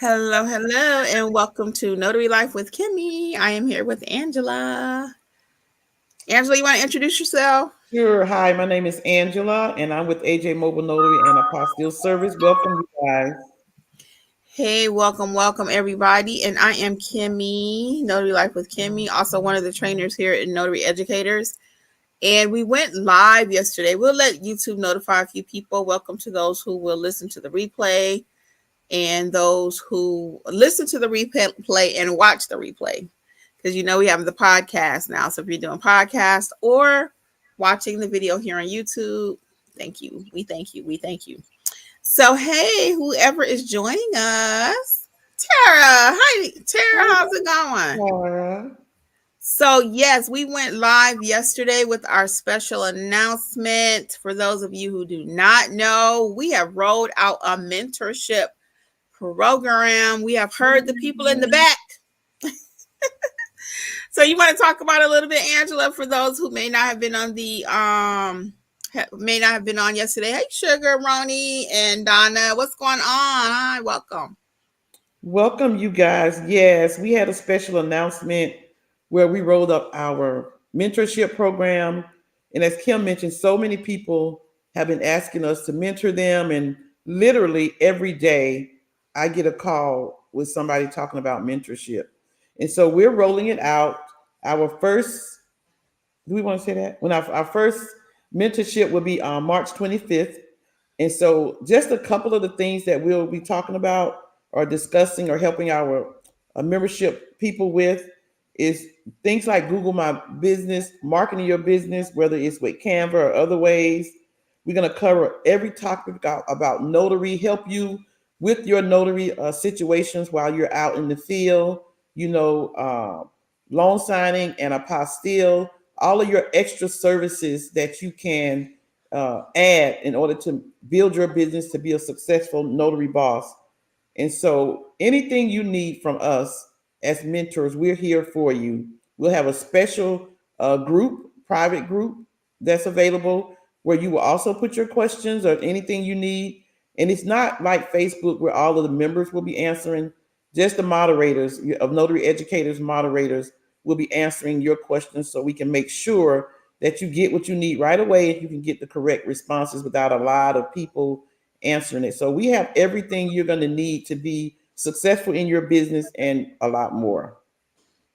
Hello, hello, and welcome to Notary Life with Kimmy. I am here with Angela. Angela, you want to introduce yourself? Sure. Hi, my name is Angela, and I'm with AJ Mobile Notary and Apostille Service. Welcome, you guys. Hey, welcome, everybody. And I am Kimmy, Notary Life with Kimmy, also one of the trainers here at Notary Educators. And we went live yesterday. We'll let YouTube notify a few people. Welcome to those who will listen to the replay and those who listen to the replay and watch the replay. Because we have the podcast now. So if you're doing podcast or watching the video here on YouTube, thank you. We thank you. We thank you. So hey, whoever is joining us, Tara. Hi, Tara. Hi, How's it going? Tara. So yes, we went live yesterday with our special announcement. For those of you who do not know, we have rolled out a mentorship program. We have heard the people in the back. So you want to talk about it a little bit, Angela, for those who may not have been on yesterday. Hey, Sugar, Roni, and Donna, what's going on? Hi, welcome. Welcome, you guys. Yes, we had a special announcement where we rolled up our mentorship program. And as Kim mentioned, so many people have been asking us to mentor them. And literally every day, I get a call with somebody talking about mentorship. And so we're rolling it out. Our first, do we want to say that? When our first mentorship will be on March 25th. And so, just a couple of the things that we'll be talking about or discussing or helping our membership people with is things like Google My Business, marketing your business, whether it's with Canva or other ways. We're going to cover every topic about notary, help you with your notary situations while you're out in the field, loan signing and apostille, all of your extra services that you can add in order to build your business to be a successful notary boss. And so, anything you need from us as mentors, we're here for you. We'll have a special private group that's available where you will also put your questions or anything you need. And it's not like Facebook where all of the members will be answering, just the moderators of Notary Educators moderators will be answering your questions so we can make sure that you get what you need right away and you can get the correct responses without a lot of people answering it. So we have everything you're going to need to be successful in your business and a lot more.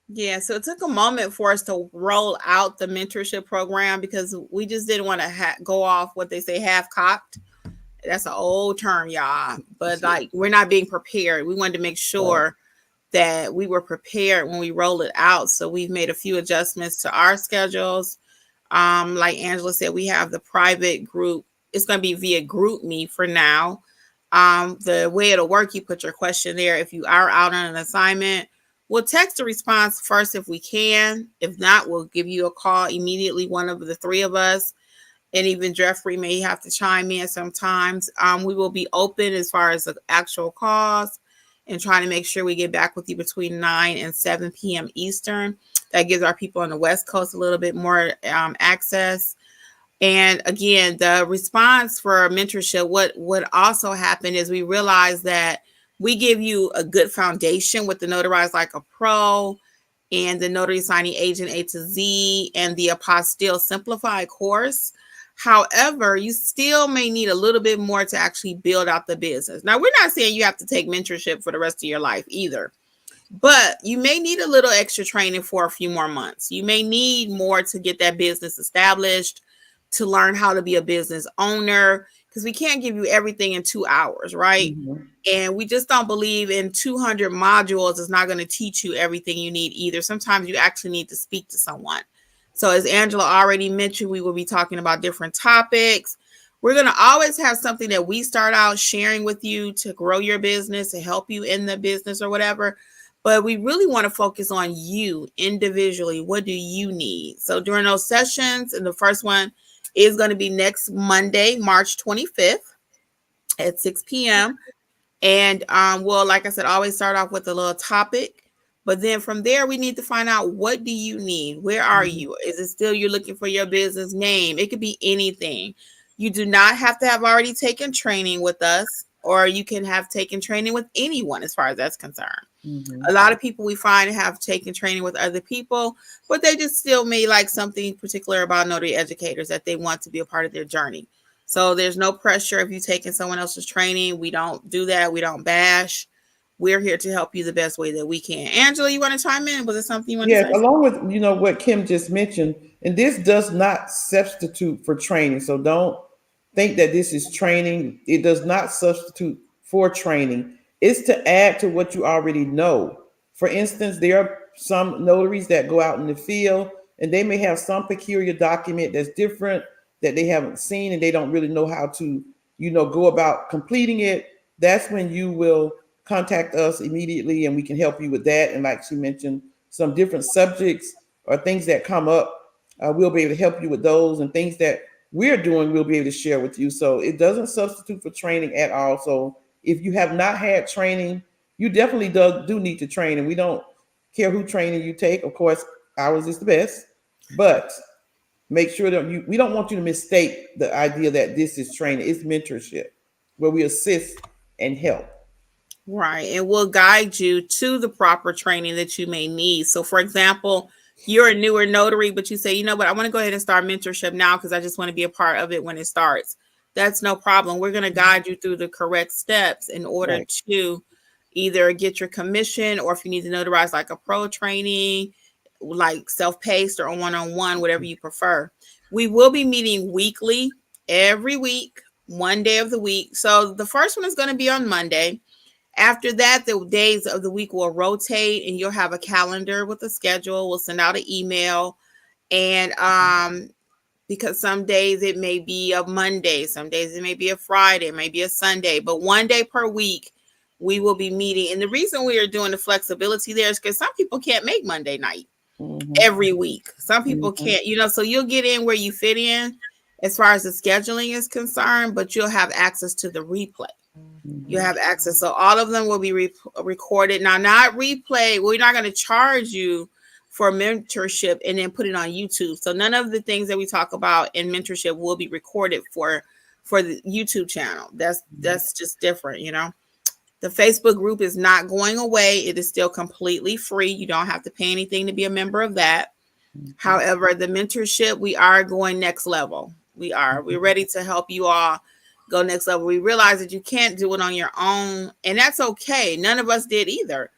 Yeah, so it took a moment for us to roll out the mentorship program because we just didn't want to go off what they say half cocked. That's an old term, y'all. But like, we're not being prepared. We wanted to make sure that we were prepared when we roll it out. So we've made a few adjustments to our schedules. Like Angela said, we have the private group. It's going to be via GroupMe for now. The way it'll work, you put your question there. If you are out on an assignment, we'll text a response first if we can. If not, we'll give you a call immediately, one of the three of us. And even Jeffrey may have to chime in sometimes. We will be open as far as the actual calls and trying to make sure we get back with you between 9 and 7 p.m. Eastern. That gives our people on the West Coast a little bit more access. And again, the response for mentorship, what also happened is we realized that we give you a good foundation with the Notarize Like a Pro and the Notary Signing Agent A to Z and the Apostille Simplified course. However, you still may need a little bit more to actually build out the business. Now, we're not saying you have to take mentorship for the rest of your life either, but you may need a little extra training for a few more months. You may need more to get that business established, to learn how to be a business owner, because we can't give you everything in 2 hours, right? Mm-hmm. And we just don't believe in 200 modules is not going to teach you everything you need either. Sometimes you actually need to speak to someone. So as Angela already mentioned, we will be talking about different topics. We're going to always have something that we start out sharing with you to grow your business, to help you in the business or whatever. But we really want to focus on you individually. What do you need? So during those sessions, and the first one is going to be next Monday, March 25th at 6 p.m. And we'll, like I said, always start off with a little topic. But then from there, we need to find out, what do you need? Where are you? Is it still you're looking for your business name? It could be anything. You do not have to have already taken training with us or you can have taken training with anyone as far as that's concerned. Mm-hmm. A lot of people we find have taken training with other people, but they just still may like something particular about notary educators that they want to be a part of their journey. So there's no pressure if you've taken someone else's training. We don't do that. We don't bash. We're here to help you the best way that we can. Angela, you want to chime in? Was it something you want to Yes, say? along with what Kim just mentioned, and this does not substitute for training. So don't think that this is training. It does not substitute for training. It's to add to what you already know. For instance, there are some notaries that go out in the field and they may have some peculiar document that's different that they haven't seen and they don't really know how to, go about completing it. That's when you will contact us immediately and we can help you with that. And like she mentioned, some different subjects or things that come up, we'll be able to help you with those, and things that we're doing, we'll be able to share with you. So it doesn't substitute for training at all. So if you have not had training, you definitely do need to train, and we don't care who training you take. Of course, ours is the best, but make sure that we don't want you to mistake the idea that this is training. It's mentorship where we assist and help. Right. And we'll guide you to the proper training that you may need. So, for example, you're a newer notary, but you say, you know what, I want to go ahead and start mentorship now because I just want to be a part of it when it starts. That's no problem. We're going to guide you through the correct steps in order to either get your commission, or if you need to notarize like a pro training, like self-paced or one-on-one, whatever you prefer. We will be meeting weekly, every week, one day of the week. So the first one is going to be on Monday. After that, the days of the week will rotate and you'll have a calendar with a schedule. We'll send out an email. And because some days it may be a Monday, some days it may be a Friday, it may be a Sunday, but one day per week we will be meeting. And the reason we are doing the flexibility there is because some people can't make Monday night every week. Some people can't, so you'll get in where you fit in as far as the scheduling is concerned, but you'll have access to the replay. You have access. So all of them will be recorded. Now, not replay. We're not going to charge you for mentorship and then put it on YouTube. So none of the things that we talk about in mentorship will be recorded for the YouTube channel. That's just different, The Facebook group is not going away. It is still completely free. You don't have to pay anything to be a member of that. However, the mentorship, we are going next level. We're ready to help you all go next level. We realize that you can't do it on your own, and that's okay. None of us did either,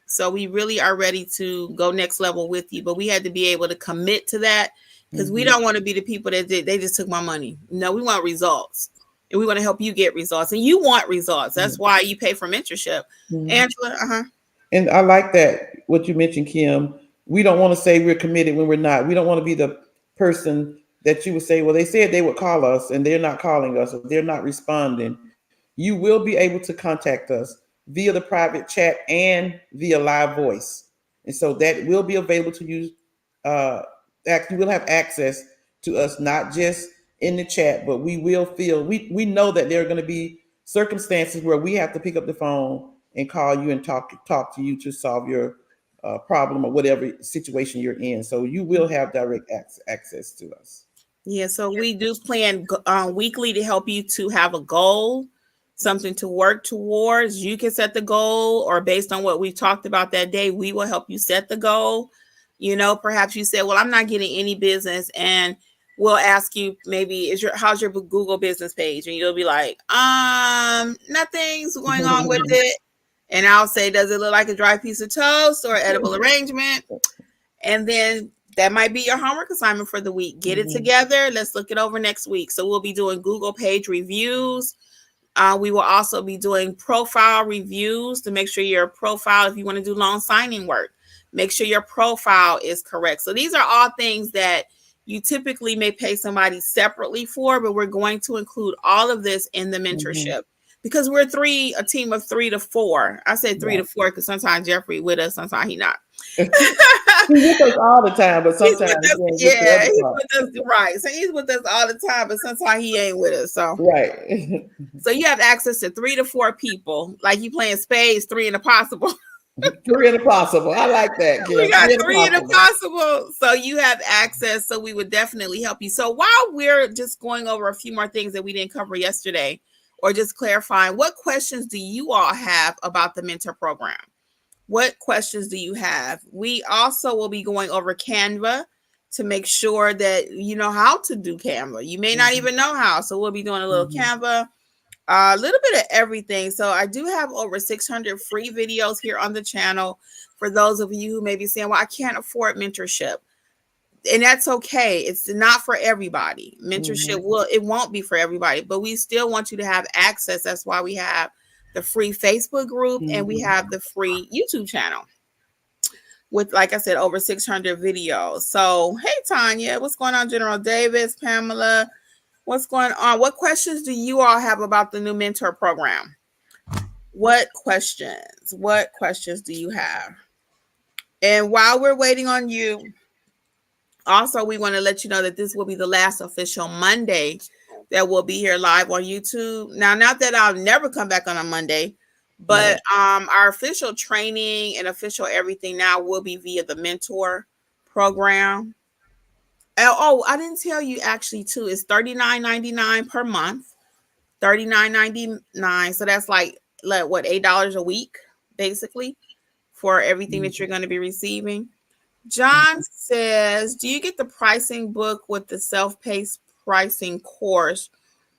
So we really are ready to go next level with you, but we had to be able to commit to that because we don't want to be the people that they just took my money. No, we want results, and we want to help you get results, and you want results. That's why you pay for mentorship. Angela, And I like that what you mentioned, Kim. We don't want to say we're committed when we're not. We don't want to be the person that you would say, well, they said they would call us and they're not calling us, or they're not responding. You will be able to contact us via the private chat and via live voice. And so that will be available to you. You will have access to us, not just in the chat, but we we know that there are going to be circumstances where we have to pick up the phone and call you and talk to you to solve your problem or whatever situation you're in. So you will have direct access to us. Yeah, so we do plan weekly to help you to have a goal, something to work towards. You can set the goal, or based on what we talked about that day, we will help you set the goal. Perhaps you said, well, I'm not getting any business, and we'll ask you maybe, how's your Google business page? And you'll be like, nothing's going on with it. And I'll say, does it look like a dry piece of toast or edible arrangement? And then that might be your homework assignment for the week. Get it together. Let's look it over next week. So we'll be doing Google page reviews. We will also be doing profile reviews to make sure your profile, if you want to do loan signing work, make sure your profile is correct. So these are all things that you typically may pay somebody separately for, but we're going to include all of this in the mentorship. Because we're a team of 3 to 4. I said 3 to 4 because sometimes Jeffrey with us, sometimes he not. He's with us all the time, but sometimes he's with us, right. So he's with us all the time, but sometimes he ain't with us. So right. So you have access to 3 to 4 people, like you playing spades, 3 in the possible. 3 in the possible. I like that. We got 3 in the possible. So you have access. So we would definitely help you. So while we're just going over a few more things that we didn't cover yesterday, or just clarifying what questions do you all have about the mentor program? What questions do you have? We also will be going over Canva to make sure that you know how to do Canva. You may not even know how, so we'll be doing a little Canva, a little bit of everything. So I do have over 600 free videos here on the channel for those of you who may be saying, well, I can't afford mentorship. And that's okay. It's not for everybody. Mentorship it won't be for everybody, but we still want you to have access. That's why we have the free Facebook group and we have the free YouTube channel with, like I said, over 600 videos. So, hey, Tanya, what's going on? General Davis, Pamela, what's going on? What questions do you all have about the new mentor program? What questions do you have? And while we're waiting on you, also, we want to let you know that this will be the last official Monday that we'll be here live on YouTube. Now, not that I'll never come back on a Monday, but our official training and official everything now will be via the mentor program. Oh, I didn't tell you actually too. It's $39.99 per month, $39.99. So that's like what, $8 a week, basically, for everything that you're going to be receiving. John says, do you get the pricing book with the self-paced pricing course,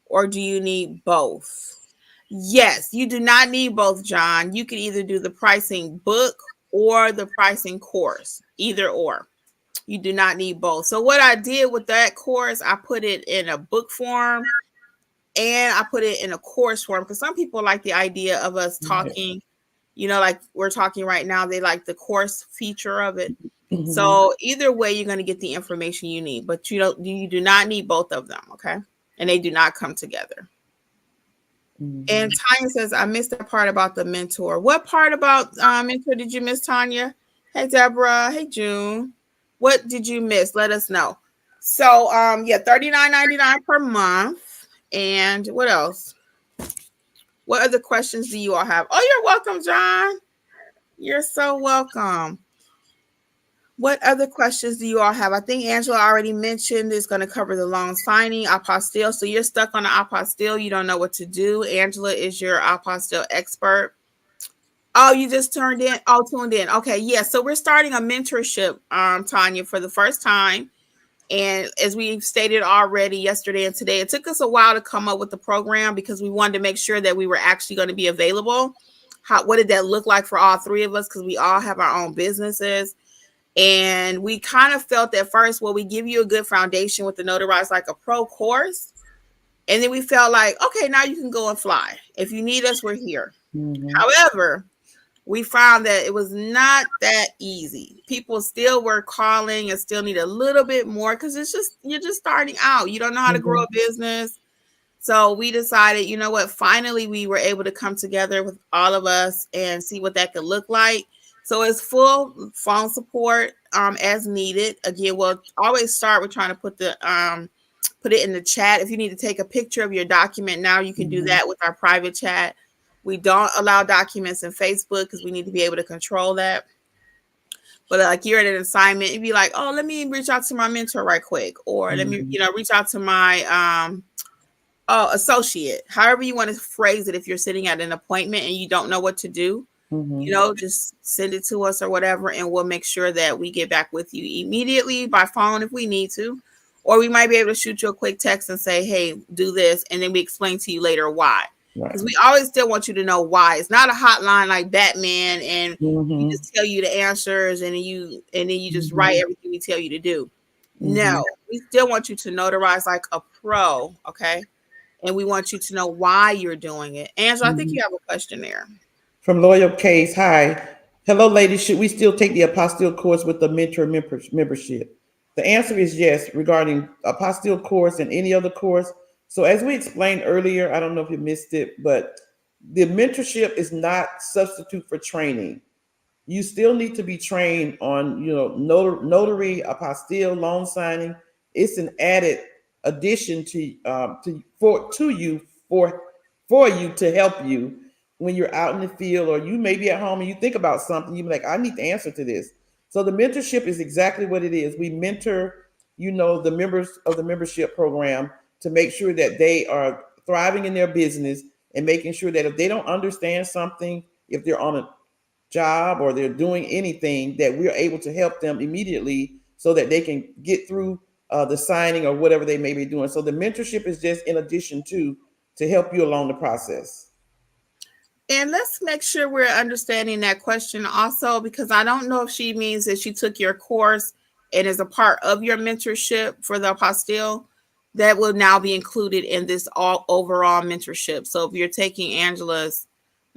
or do you need both? Yes, you do not need both, John. You can either do the pricing book or the pricing course, either or. You do not need both. So what I did with that course, I put it in a book form and I put it in a course form because some people like the idea of us talking, you know, like we're talking right now. They like the course feature of it. So either way, you're going to get the information you need, but you do not need both of them. Okay. And they do not come together. And Tanya says, I missed that part about the mentor. What part about mentor did you miss, Tanya? Hey, Deborah. Hey, June. What did you miss? Let us know. So, yeah, $39.99 per month. And what else? What other questions do you all have? Oh, you're welcome, John. You're so welcome. What other questions do you all have? I think Angela already mentioned it's going to cover the loan signing, apostille. So you're stuck on the apostille. You don't know what to do. Angela is your apostille expert. Oh, you just tuned in. Okay, yeah. So we're starting a mentorship, Tanya, for the first time. And as we stated already yesterday and today, it took us a while to come up with the program because we wanted to make sure that we were actually going to be available. What did that look like for all three of us? Because we all have our own businesses. And we kind of felt at first, well, we give you a good foundation with the Notarize Like a Pro course. And then we felt like, okay, now you can go and fly. If you need us, we're here. However, we found that it was not that easy. People still were calling and still need a little bit more because you're just starting out. You don't know how to grow a business. So we decided, you know what, finally we were able to come together with all of us and see what that could look like. So it's full phone support as needed. Again, we'll always start with trying to put it in the chat. If you need to take a picture of your document now, you can do that with our private chat. We don't allow documents in Facebook because we need to be able to control that. But like you're at an assignment, you'd be like, oh, let me reach out to my mentor right quick. Or let me, reach out to my associate. However you want to phrase it if you're sitting at an appointment and you don't know what to do. Just send it to us or whatever, and we'll make sure that we get back with you immediately by phone if we need to. Or we might be able to shoot you a quick text and say, hey, do this. And then we explain to you later why. Because we always still want you to know why. It's not a hotline like Batman and we just tell you the answers and then you just write everything we tell you to do. No, we still want you to notarize like a pro, okay? And we want you to know why you're doing it. Angela, I think you have a question there. From Loyal Case, hi. Hello, ladies. Should we still take the apostille course with the mentor membership? The answer is yes, regarding apostille course and any other course. So as we explained earlier, I don't know if you missed it, but the mentorship is not substitute for training. You still need to be trained on, notary, apostille, loan signing. It's an added addition to you to help you when you're out in the field, or you may be at home and you think about something, you're like, I need the answer to this. So the mentorship is exactly what it is. We mentor, the members of the membership program to make sure that they are thriving in their business and making sure that if they don't understand something, if they're on a job or they're doing anything, that we're able to help them immediately so that they can get through the signing or whatever they may be doing. So the mentorship is just in addition to help you along the process. And let's make sure we're understanding that question also, because I don't know if she means that she took your course and is a part of your mentorship for the apostille. That will now be included in this all overall mentorship. So if you're taking Angela's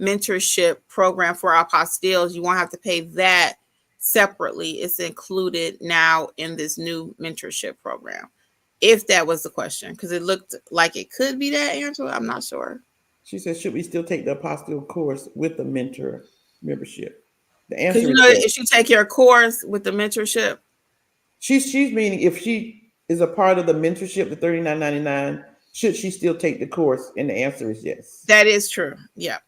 mentorship program for apostilles, you won't have to pay that separately. It's included now in this new mentorship program. If that was the question, because it looked like it could be that, Angela. I'm not sure. She says, should we still take the apostille course with the mentor membership? The Because answer you is know, yes. if you take your course with the mentorship, She's meaning if she is a part of the mentorship, the $39.99, should she still take the course? And the answer is yes. that is true. Yeah.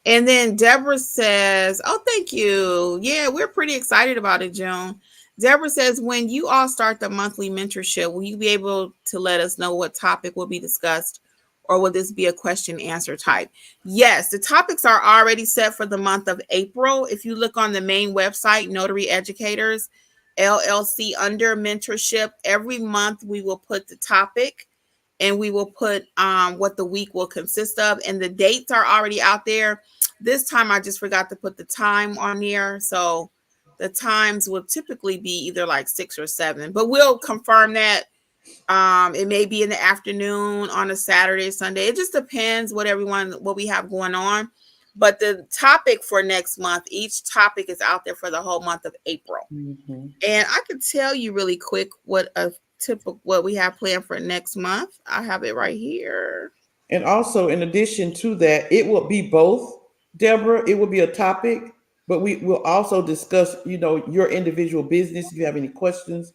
And then Deborah says, "Oh, thank you. Yeah, we're pretty excited about it, June." Deborah says, "When you all start the monthly mentorship, will you be able to let us know what topic will be discussed, or will this be a question answer type?" Yes, the topics are already set for the month of April. If you look on the main website, Notary Educators LLC, under mentorship, every month we will put the topic and we will put what the week will consist of, and the dates are already out there. This time I just forgot to put the time on here, so the times will typically be either like 6 or 7, but we'll confirm that. It may be in the afternoon on a Saturday, Sunday. It just depends what we have going on. But the topic for next month, each topic is out there for the whole month of April. Mm-hmm. And I can tell you really quick what we have planned for next month. I have it right here. And also, in addition to that, it will be both, Deborah. It will be a topic, but we will also discuss, your individual business. If you have any questions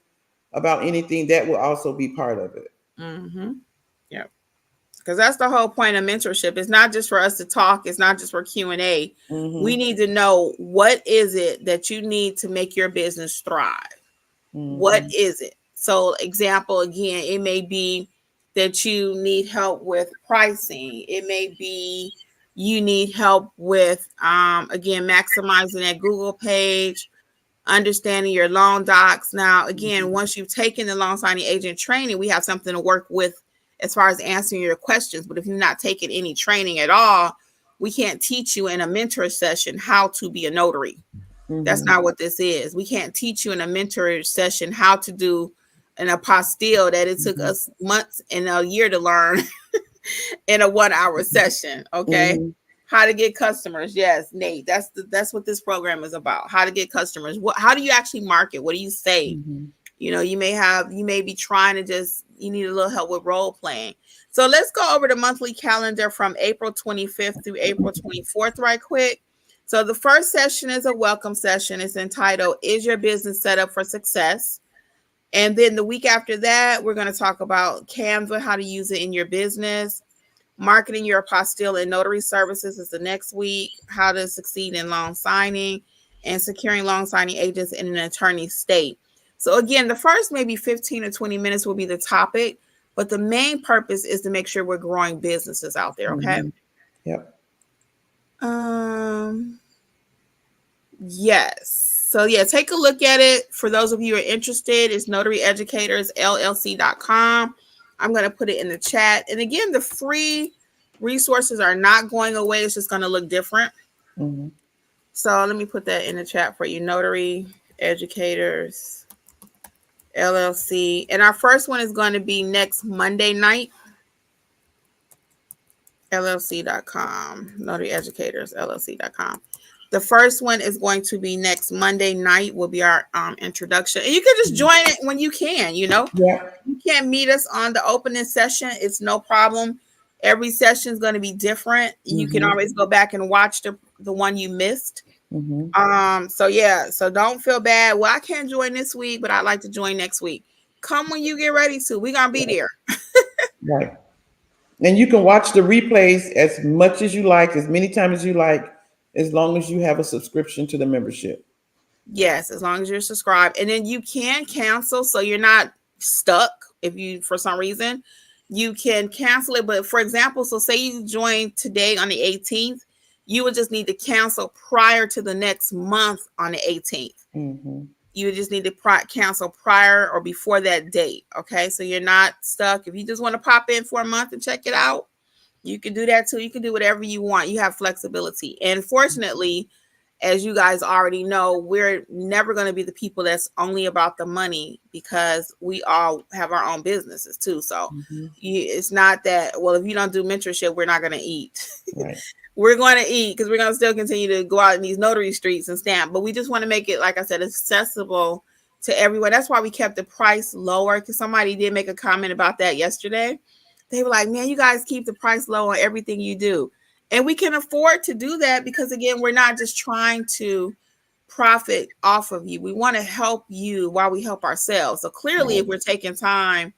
about anything, that will also be part of it. Mm-hmm. Yep. Because that's the whole point of mentorship. It's not just for us to talk. It's not just for Q&A. Mm-hmm. We need to know, what is it that you need to make your business thrive? Mm-hmm. What is it? So, example, again, it may be that you need help with pricing. It may be you need help with, again, maximizing that Google page, understanding your loan docs. Now, again, once you've taken the loan signing agent training, we have something to work with as far as answering your questions. But if you're not taking any training at all, we can't teach you in a mentor session how to be a notary. Mm-hmm. That's not what this is. We can't teach you in a mentor session how to do an apostille that it took us months and a year to learn in a 1-hour session. Okay. Mm-hmm. How to get customers. Yes, Nate, that's what this program is about. How to get customers. How do you actually market? What do you say? Mm-hmm. You may be trying to you need a little help with role playing. So let's go over the monthly calendar from April 25th through April 24th right quick. So the first session is a welcome session. It's entitled, "Is Your Business Set Up for Success?" And then the week after that, we're going to talk about Canva, how to use it in your business. Marketing your apostille and notary services is the next week. How to succeed in loan signing, and securing loan signing agents in an attorney state. So again, the first maybe 15 or 20 minutes will be the topic, but the main purpose is to make sure we're growing businesses out there. Okay. Mm-hmm. Yep. Yes. So yeah, take a look at it. For those of you who are interested, it's notaryeducatorsllc.com. I'm going to put it in the chat. And again, the free resources are not going away. It's just going to look different. Mm-hmm. So let me put that in the chat for you. Notary Educators LLC. And our first one is going to be next Monday night. LLC.com. Notary Educators LLC.com. The first one is going to be next Monday night, will be our introduction. And you can just join it when you can, Yeah. You can't meet us on the opening session. It's no problem. Every session is going to be different. Mm-hmm. You can always go back and watch the one you missed. Mm-hmm. So don't feel bad. Well, I can't join this week, but I'd like to join next week. Come when you get ready to. We're going to be there. Right. And you can watch the replays as much as you like, as many times as you like, as long as you have a subscription to the membership. Yes, as long as you're subscribed. And then you can cancel, so you're not stuck. If you, for some reason, you can cancel it. But for example, so say you join today on the 18th, you would just need to cancel prior to the next month on the 18th. Mm-hmm. You would just need to cancel prior or before that date. Okay. So you're not stuck. If you just want to pop in for a month and check it out, you can do that too. You can do whatever you want. You have flexibility. And fortunately, as you guys already know, we're never going to be the people that's only about the money, because we all have our own businesses too. So it's not that, well, if you don't do mentorship, we're not going to eat. Right. We're going to eat, because we're going to still continue to go out in these notary streets and stamp. But we just want to make it, like I said, accessible to everyone. That's why we kept the price lower, because somebody did make a comment about that yesterday. They were like, man, you guys keep the price low on everything you do. And we can afford to do that because, again, we're not just trying to profit off of you. We want to help you while we help ourselves. So clearly, if we're taking time,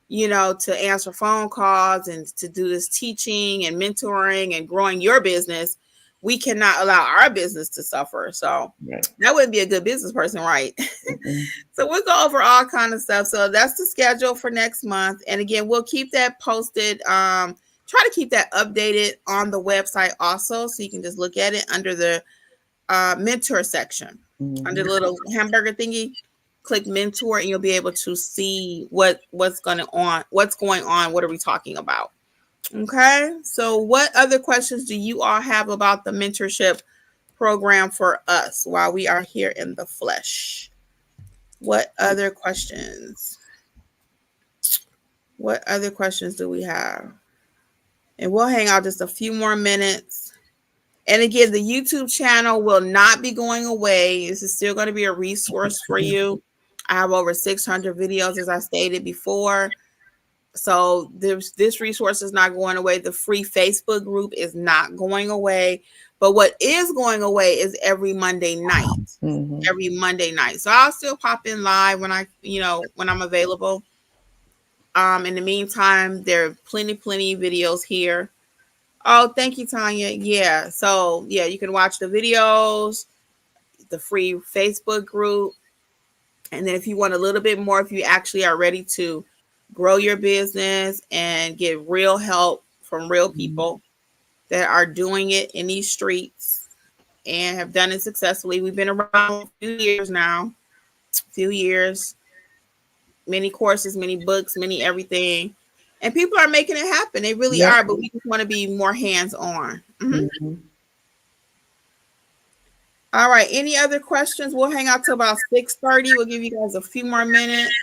to answer phone calls and to do this teaching and mentoring and growing your business, we cannot allow our business to suffer. So that wouldn't be a good business person, right? Mm-hmm. So we'll go over all kind of stuff. So that's the schedule for next month. And again, we'll keep that posted. Try to keep that updated on the website also, so you can just look at it under the mentor section. Under the little hamburger thingy, click mentor, and you'll be able to see what's going on. What are we talking about? Okay. So what other questions do you all have about the mentorship program for us while we are here in the flesh? What other questions? What other questions do we have? And we'll hang out just a few more minutes. And again, the YouTube channel will not be going away. This is still going to be a resource for you. I have over 600 videos, as I stated before. So this resource is not going away. The free Facebook group is not going away. But what is going away is every Monday night. Every Monday night. So I'll still pop in live when I'm available. In the meantime, there are plenty videos here. Oh, thank you, Tanya. Yeah. So yeah, you can watch the videos, the free Facebook group. And then if you want a little bit more, if you actually are ready to grow your business and get real help from real people that are doing it in these streets and have done it successfully. We've been around a few years now, many courses, many books, many everything. And people are making it happen. They really are, but we just want to be more hands-on. All right. Any other questions? We'll hang out till about 6:30. We'll give you guys a few more minutes.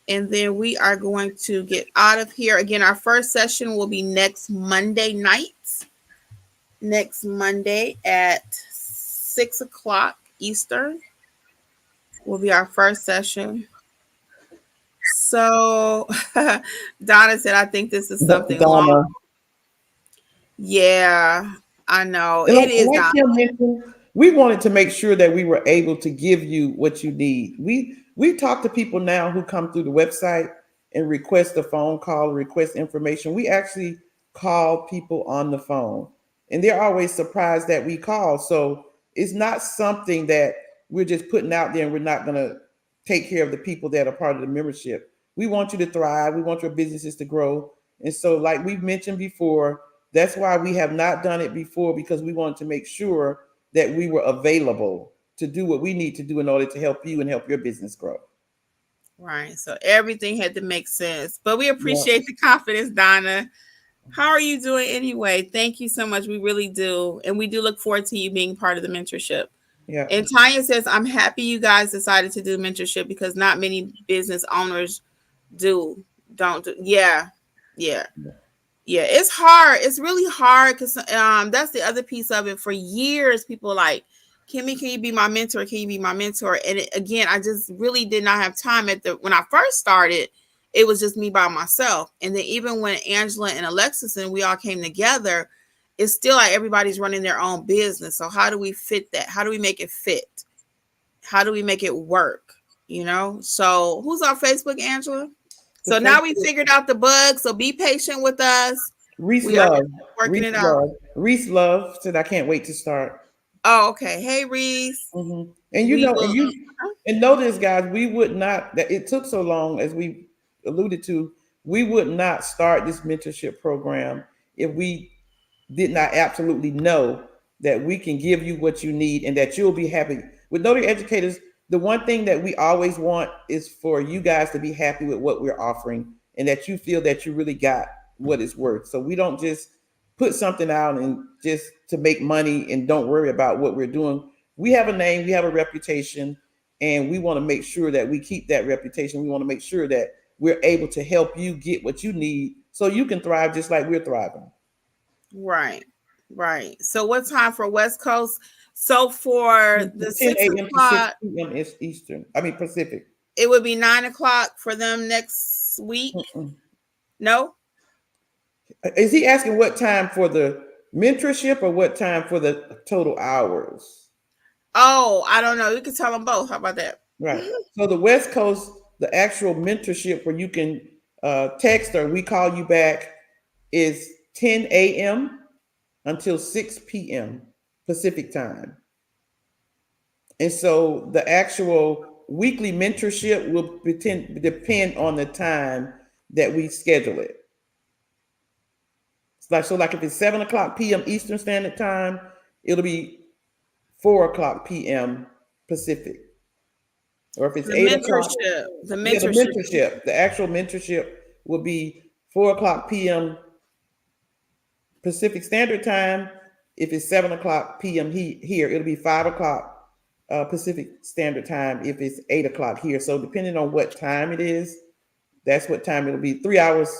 And then we are going to get out of here. Again, our first session will be next Monday night. Next Monday at 6 o'clock Eastern will be our first session. So Donna said, I think this is something long. Yeah, I know. It is. We wanted to make sure that we were able to give you what you need. We talk to people now who come through the website and request a phone call, request information. We actually call people on the phone, and they're always surprised that we call. So it's not something that we're just putting out there and we're not going to take care of the people that are part of the membership. We want you to thrive. We want your businesses to grow. And so, like we've mentioned before, that's why we have not done it before, because we wanted to make sure that we were available to do what we need to do in order to help you and help your business grow. Right. So everything had to make sense. But we appreciate the confidence, Donna. How are you doing anyway? Thank you so much. We really do. And we do look forward to you being part of the mentorship. Yeah. And Tanya says, I'm happy you guys decided to do mentorship because not many business owners don't do. Yeah. It's hard. It's really hard because that's the other piece of it. For years, people like, Kimmy, can you be my mentor? Can you be my mentor? And again, I just really did not have time when I first started. It was just me by myself. And then even when Angela and Alexis and we all came together, it's still like everybody's running their own business. So how do we fit that? How do we make it fit? How do we make it work? So who's on Facebook, Angela? So now we figured out the bug. So be patient with us. Reese Love. Reese Love said, I can't wait to start. Oh, okay. Hey, Reese. Mm-hmm. And notice, guys, we would not, that it took so long, as we alluded to, we would not start this mentorship program if we did not absolutely know that we can give you what you need and that you'll be happy. With notary educators, the one thing that we always want is for you guys to be happy with what we're offering and that you feel that you really got what it's worth. So we don't just put something out and just to make money and don't worry about what we're doing. We have a name, we have a reputation, and we want to make sure that we keep that reputation. We want to make sure that we're able to help you get what you need so you can thrive just like we're thriving. Right. Right. So what time for West Coast? So for the 10 6 a.m. to 6 o'clock, p.m. is Eastern. I mean Pacific. it would be 9 o'clock for them next week. Mm-mm. No? Is he asking what time for the mentorship or what time for the total hours? Oh, I don't know. You can tell them both. How about that? Right. So the West Coast, the actual mentorship where you can text or we call you back is 10 a.m. until 6 p.m. Pacific time. And so the actual weekly mentorship will depend on the time that we schedule it. It's like if it's 7 o'clock p.m. Eastern Standard Time, it'll be 4 o'clock p.m. Pacific. Or if it's The 8 o'clock, mentorship. The yeah, the mentorship. mentorship, the actual mentorship will be 4 o'clock p.m. Pacific Standard Time. If it's 7 o'clock p.m. here, it'll be 5 o'clock Pacific Standard Time if it's 8 o'clock here. So depending on what time it is, that's what time it'll be. 3 hours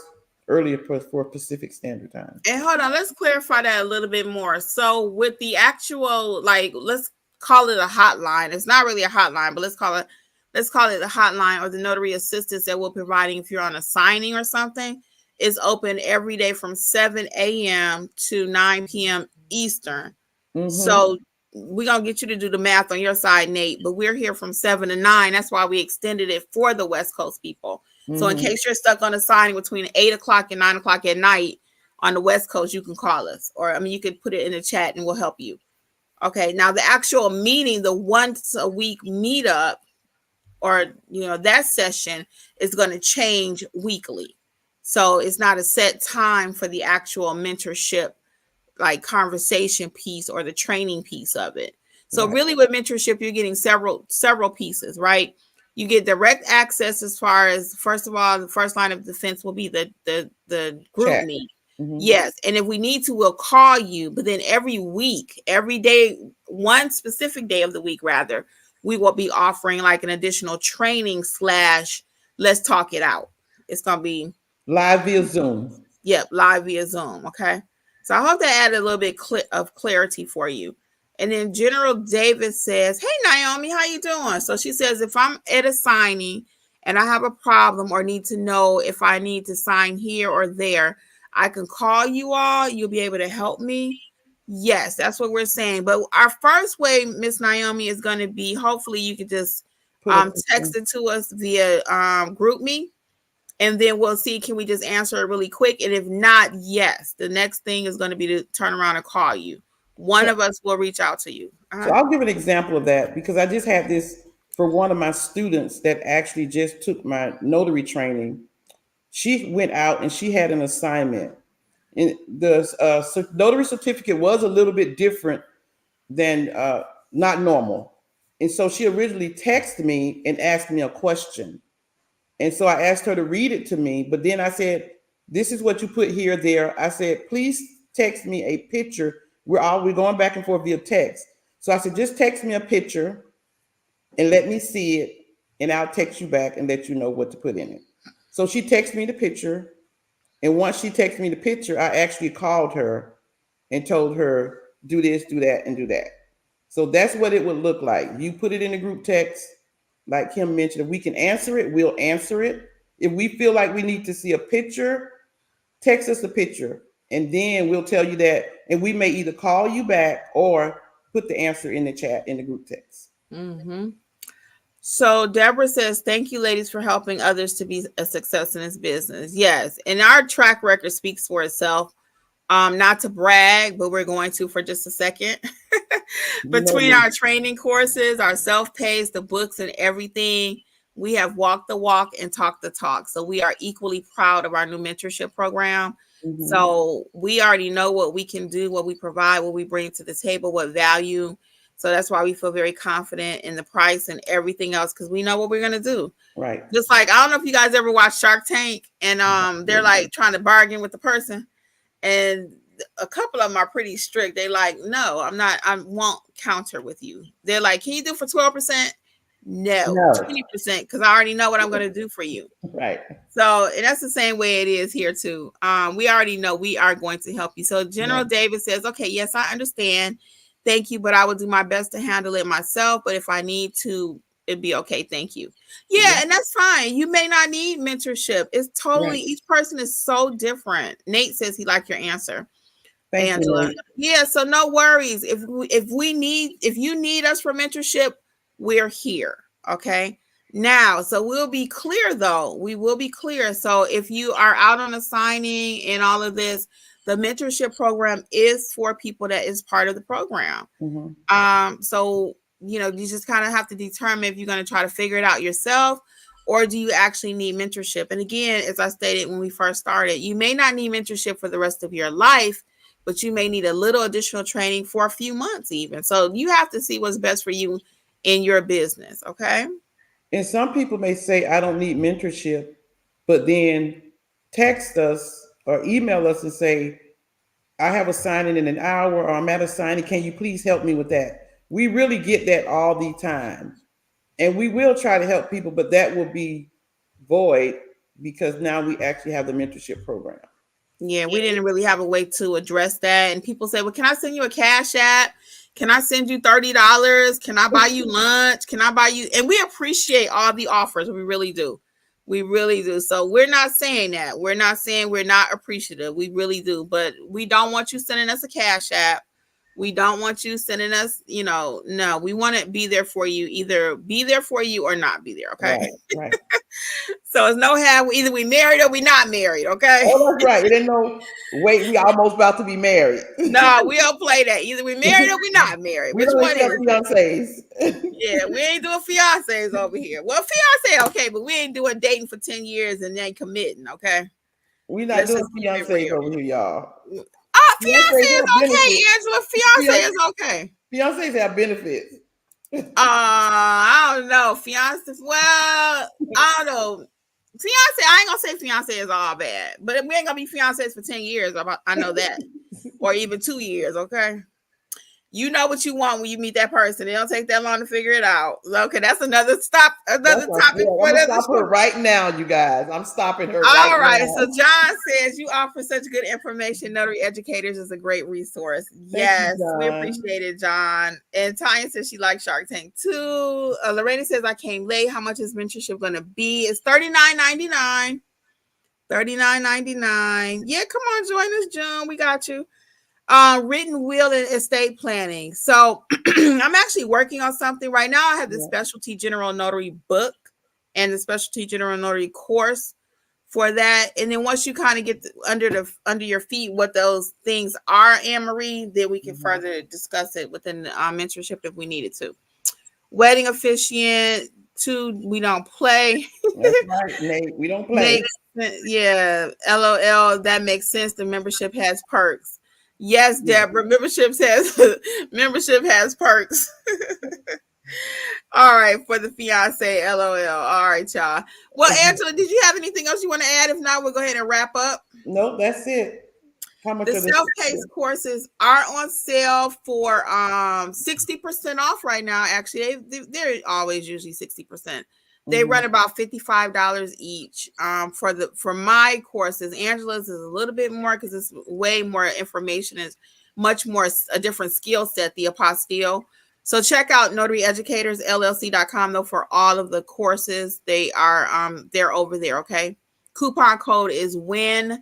earlier for Pacific Standard Time. And hold on, let's clarify that a little bit more. So with the actual, like, let's call it a hotline. It's not really a hotline, but let's call it a hotline or the notary assistance that we're providing if you're on a signing or something is open every day from 7 a.m. to 9 p.m. Eastern. Mm-hmm. So we're going to get you to do the math on your side, Nate, but we're here from 7 to 9. That's why we extended it for the West Coast people. Mm-hmm. So in case you're stuck on a signing between 8 o'clock and 9 o'clock at night on the West Coast, you can call us. Or, I mean, you can put it in the chat and we'll help you. Okay, now the actual meeting, the once a week meetup, or, you know, that session is going to change weekly. So it's not a set time for the actual mentorship, like conversation piece or the training piece of it. So right. Really with mentorship, you're getting several pieces, right? You get direct access as far as, first of all, the first line of defense will be the group chat. Meet. Mm-hmm. Yes. And if we need to, we'll call you. But then every week, every day, one specific day of the week, rather, we will be offering like an additional training / let's talk it out. It's going to be live via Zoom. Yep. Live via Zoom. Okay. So I hope that added a little bit of clarity for you. And then General Davis says, hey, Naomi, how you doing? So she says, if I'm at a signing and I have a problem or need to know if I need to sign here or there, I can call you all. You'll be able to help me. Yes, that's what we're saying. But our first way, Miss Naomi, is going to be, hopefully you can just text it to us via group me. And then we'll see, can we just answer it really quick? And if not, yes, the next thing is going to be to turn around and call you. One of us will reach out to you. So I'll give an example of that because I just had this for one of my students that actually just took my notary training. She went out and she had an assignment. And the notary certificate was a little bit different than not normal. And so she originally texted me and asked me a question. And so I asked her to read it to me, but then I said, this is what you put here, there. I said, please text me a picture. We're going back and forth via text. So I said, just text me a picture and let me see it. And I'll text you back and let you know what to put in it. So she texted me the picture. And once she texted me the picture, I actually called her and told her, do this, do that, and do that. So that's what it would look like. You put it in the group text. Like Kim mentioned, if we can answer it, we'll answer it. If we feel like we need to see a picture, text us a picture. And then we'll tell you that. And we may either call you back or put the answer in the chat, in the group text. Mm-hmm. So Deborah says, thank you, ladies, for helping others to be a success in this business. Yes. And our track record speaks for itself. Not to brag, but we're going to for just a second. Between our training courses, our self-pays, the books and everything, We have walked the walk and talked the talk. So we are equally proud of our new mentorship program. So we already know what we can do, what we provide, what we bring to the table, what value. So that's why we feel very confident in the price and everything else, because we know what we're gonna do. Right. Just like, I don't know if you guys ever watch Shark Tank, and they're like trying to bargain with the person, and a couple of them are pretty strict. They like, no, I'm not, I won't counter with you. They're like, can you do for 12%? No, No. 20%, because I already know what I'm going to do for you. Right. So, and that's the same way it is here too. We already know we are going to help you. So General David says, okay, yes, I understand. Thank you, but I will do my best to handle it myself. But if I need to, it'd be okay. Thank you. Yeah, and that's fine. You may not need mentorship. It's totally, each person is so different. Nate says he liked your answer. Thank Angela. you. Yeah, so no worries. If you need us for mentorship, we're here. Okay. Now, so we'll be clear though. We will be clear. So if you are out on a signing and all of this, the mentorship program is for people that is part of the program. So you just kind of have to determine if you're going to try to figure it out yourself, or do you actually need mentorship? And again, as I stated when we first started, you may not need mentorship for the rest of your life, but you may need a little additional training for a few months even. So you have to see what's best for you in your business. Okay. And some people may say, I don't need mentorship, but then text us or email us and say, I have a signing in an hour, or I'm at a signing. Can you please help me with that? We really get that all the time. And we will try to help people, but that will be void because now we actually have the mentorship program. Yeah, we didn't really have a way to address that. And people say, well, can I send you a cash app? Can I send you $30? Can I buy you lunch? Can I buy you? And we appreciate all the offers. We really do. We really do. So we're not saying that. We're not saying we're not appreciative. We really do. But we don't want you sending us a cash app. We don't want you sending us, no, we want to be there for you. Either be there for you or not be there. Okay. Right. So it's no how either we married or we not married. Okay. Oh, that's right. It ain't no wait, we almost about to be married. No, we don't play that. Either we married or we not married. We Which don't one is accept it? fiancés. Yeah, we ain't doing fiancés over here. Well, fiancé, okay, but we ain't doing dating for 10 years and then committing, okay? We not doing fiancés over here, y'all. Fiancé is okay, Angela. Fiancé is okay. Fiancés have benefits. I don't know. Fiancé, well, I don't know. Fiancé, I ain't gonna say fiancé is all bad, but we ain't gonna be fiancés for 10 years. I know that. Or even 2 years, okay? You know what you want when you meet that person. It don't take that long to figure it out. Okay, that's another topic. I'm gonna stop her right now, you guys. I'm stopping her. All right. So John says you offer such good information. Notary Educators is a great resource. Yes, we appreciate it, John. And Tanya says she likes Shark Tank too. Lorena says I came late. How much is mentorship going to be? It's $39.99. $39.99. Yeah, come on, join us, June. We got you. Written will and estate planning. So I'm actually working on something right now. I have the specialty general notary book and the specialty general notary course for that. And then once you kind of get under your feet what those things are, Anne-Marie, then we can further discuss it within the mentorship if we needed to. Wedding officiant, 2, we don't play. That's right, Nate. We don't play. Yeah, LOL. That makes sense. The membership has perks. Yes, Deborah. Membership has perks. All right, for the fiance, LOL. All right, y'all. Well, Angela, did you have anything else you want to add? If not, we'll go ahead and wrap up. Nope, that's it. How much the self-paced courses are on sale for 60% off right now. Actually, they're always usually 60%. They run about $55 each. For my courses, Angela's is a little bit more because it's way more information. It's much more a different skill set, the apostille. So check out notaryeducatorsllc.com though for all of the courses. They are they're over there. Okay. Coupon code is WIN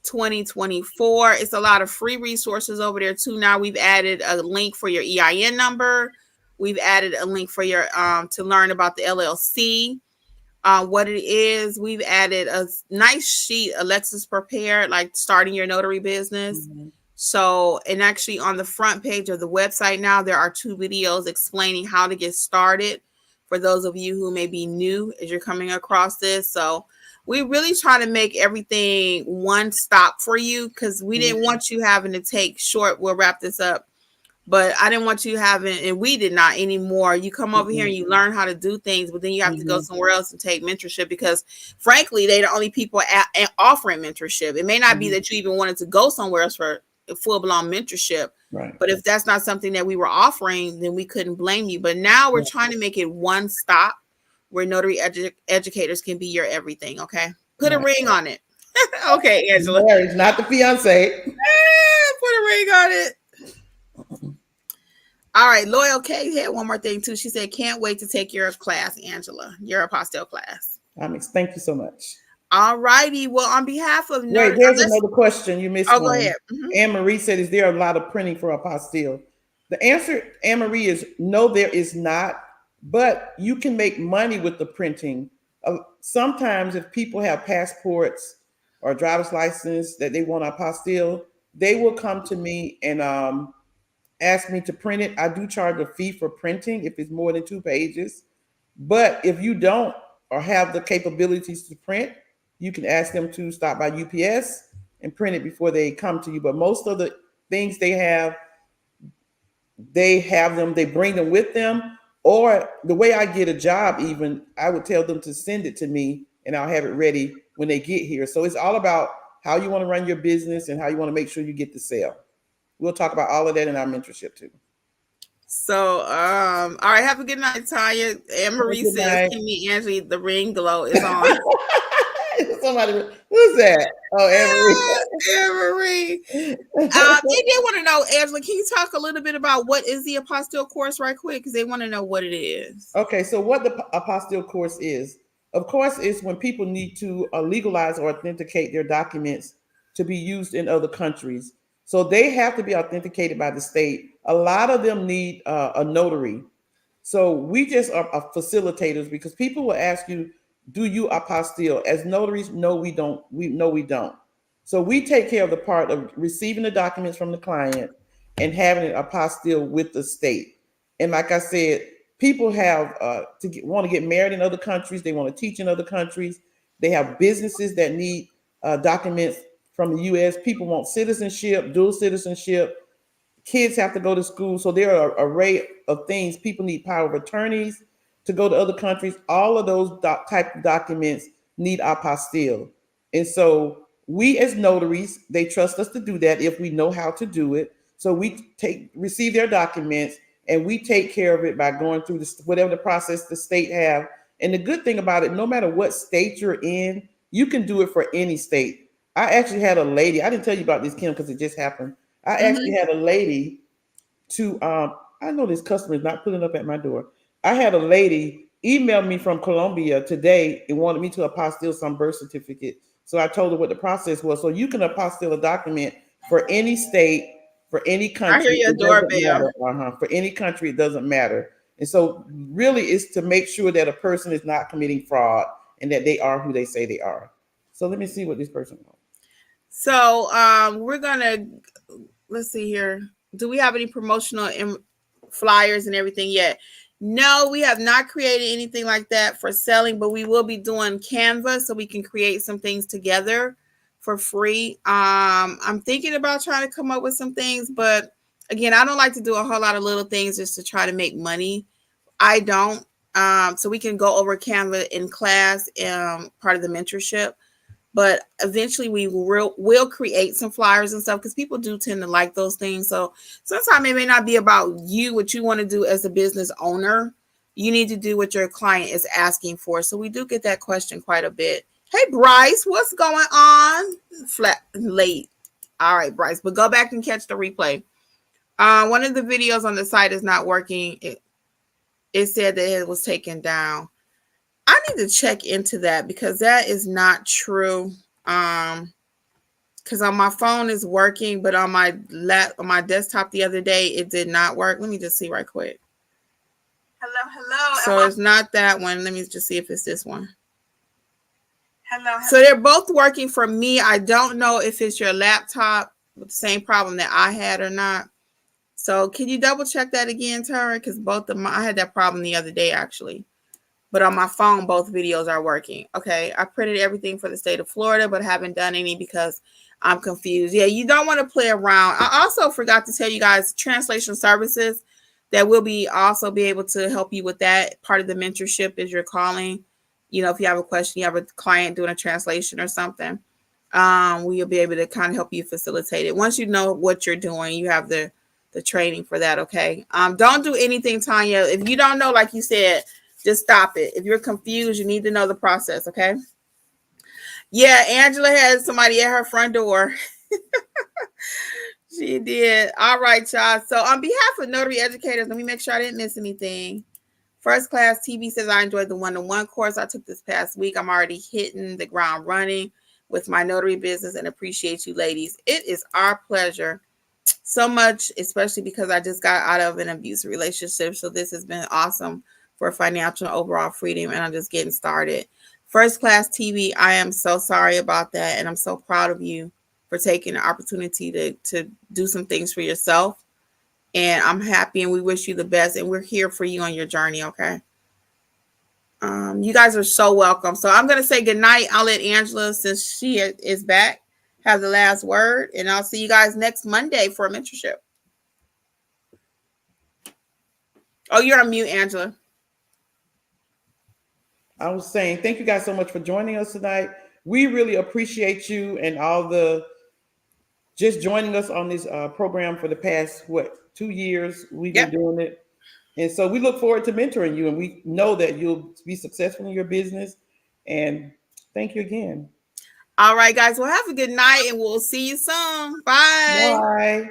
2024. It's a lot of free resources over there too. Now we've added a link for your EIN number. We've added a link for your to learn about the LLC, what it is. We've added a nice sheet Alexis prepared, like starting your notary business. So, and actually on the front page of the website now, there are 2 videos explaining how to get started for those of you who may be new as you're coming across this. So we really try to make everything one stop for you, because we didn't want you having to take short. We'll wrap this up. But I didn't want you having, and we did not anymore. You come over here and you learn how to do things, but then you have to go somewhere else and take mentorship, because frankly, they're the only people offering mentorship. It may not be that you even wanted to go somewhere else for full-blown mentorship. Right. But if that's not something that we were offering, then we couldn't blame you. But now we're trying to make it one stop where notary educators can be your everything. Okay. Put a ring on it. Okay, Angela. Marriage, not the fiance. Put a ring on it. All right, Loyal K had one more thing too. She said, "Can't wait to take your class, Angela, your apostille class." Thank you so much. All righty. Well, on behalf of Wait, there's another question. You missed one. Go ahead. Anne Marie said, "Is there a lot of printing for apostille?" The answer, Anne Marie, is no, there is not. But you can make money with the printing. Sometimes, if people have passports or driver's license that they want apostille, they will come to me and ask me to print it. I do charge a fee for printing if it's more than 2 pages. But if you don't or have the capabilities to print, you can ask them to stop by UPS and print it before they come to you. But most of the things they have them, they bring them with them. Or the way I get a job, even, I would tell them to send it to me and I'll have it ready when they get here. So it's all about how you want to run your business and how you want to make sure you get the sale. We'll talk about all of that in our mentorship too. So, all right. Have a good night, Tanya. Anne Marie says, "Can me, Angie, the ring glow is on." Somebody, who's that? Oh, Anne Marie. They did want to know, Angela, can you talk a little bit about what is the apostille course right quick? Because they want to know what it is. Okay, so what the apostille course is, of course, is when people need to legalize or authenticate their documents to be used in other countries. So they have to be authenticated by the state. A lot of them need a notary. So we just are facilitators, because people will ask you, "Do you apostille?" As notaries, no, we don't. We don't. So we take care of the part of receiving the documents from the client and having an apostille with the state. And like I said, people have want to get married in other countries. They want to teach in other countries. They have businesses that need documents from the U.S. People want citizenship, dual citizenship. Kids have to go to school. So there are an array of things. People need power of attorneys to go to other countries. All of those type of documents need apostille. And so we as notaries, they trust us to do that if we know how to do it. So we receive their documents and we take care of it by going through whatever the process the state have. And the good thing about it, no matter what state you're in, you can do it for any state. I actually had a lady, I didn't tell you about this, Kim, because it just happened. I actually had a lady to, I know this customer is not pulling up at my door. I had a lady email me from Colombia today and wanted me to apostille some birth certificate. So I told her what the process was. So you can apostille a document for any state, for any country. I hear your doorbell. For any country, it doesn't matter. And so really it's to make sure that a person is not committing fraud and that they are who they say they are. So let me see what this person wants. So we're gonna, let's see here. Do we have any promotional flyers and everything yet? No, we have not created anything like that for selling, but we will be doing Canva so we can create some things together for free. I'm thinking about trying to come up with some things, but again, I don't like to do a whole lot of little things just to try to make money. I don't. So we can go over Canva in class, part of the mentorship. But eventually we will create some flyers and stuff, because people do tend to like those things. So sometimes it may not be about you, what you want to do as a business owner. You need to do what your client is asking for. So we do get that question quite a bit. Hey, Bryce, what's going on? Late. All right, Bryce, but go back and catch the replay. One of the videos on the site is not working. It said that it was taken down. I need to check into that, because that is not true. Because on my phone is working, but on my desktop the other day, it did not work. Let me just see right quick. Hello. So it's not that one. Let me just see if it's this one. Hello. So they're both working for me. I don't know if it's your laptop with the same problem that I had or not. So can you double check that again, Tara? Because both of them, I had that problem the other day, actually. but on my phone, both videos are working. Okay, I printed everything for the state of Florida, but haven't done any because I'm confused. Yeah, you don't want to play around. I also forgot to tell you guys translation services that will be also be able to help you with that. Part of the mentorship is you're calling. You know, if you have a question, you have a client doing a translation or something, we'll be able to kind of help you facilitate it. Once you know what you're doing, you have the training for that. Okay. Don't do anything, Tanya. If you don't know, like you said, just stop it. If you're confused, you need to know the process. Okay. Yeah, Angela had somebody at her front door. She did. All right, y'all. So on behalf of notary educators, let me make sure I didn't miss anything. First Class TV says I enjoyed the one-to-one course I took this past week. I'm already hitting the ground running with my notary business and appreciate you ladies. It is our pleasure so much, especially because I just got out of an abusive relationship. So this has been awesome for financial overall freedom, and I'm just getting started. First Class TV, I am so sorry about that, and I'm so proud of you for taking the opportunity to do some things for yourself. And I'm happy, and we wish you the best, and we're here for you on your journey. Okay. You guys are so welcome. So I'm gonna say good night. I'll let Angela, since she is back, have the last word, and I'll see you guys next Monday for a mentorship. Oh, you're on mute, Angela. I was saying, thank you guys so much for joining us tonight. We really appreciate you and all the just joining us on this program for the past 2 years. We've been Yep. doing it, and so we look forward to mentoring you. And we know that you'll be successful in your business. And thank you again. All right, guys. Well, have a good night, and we'll see you soon. Bye. Bye.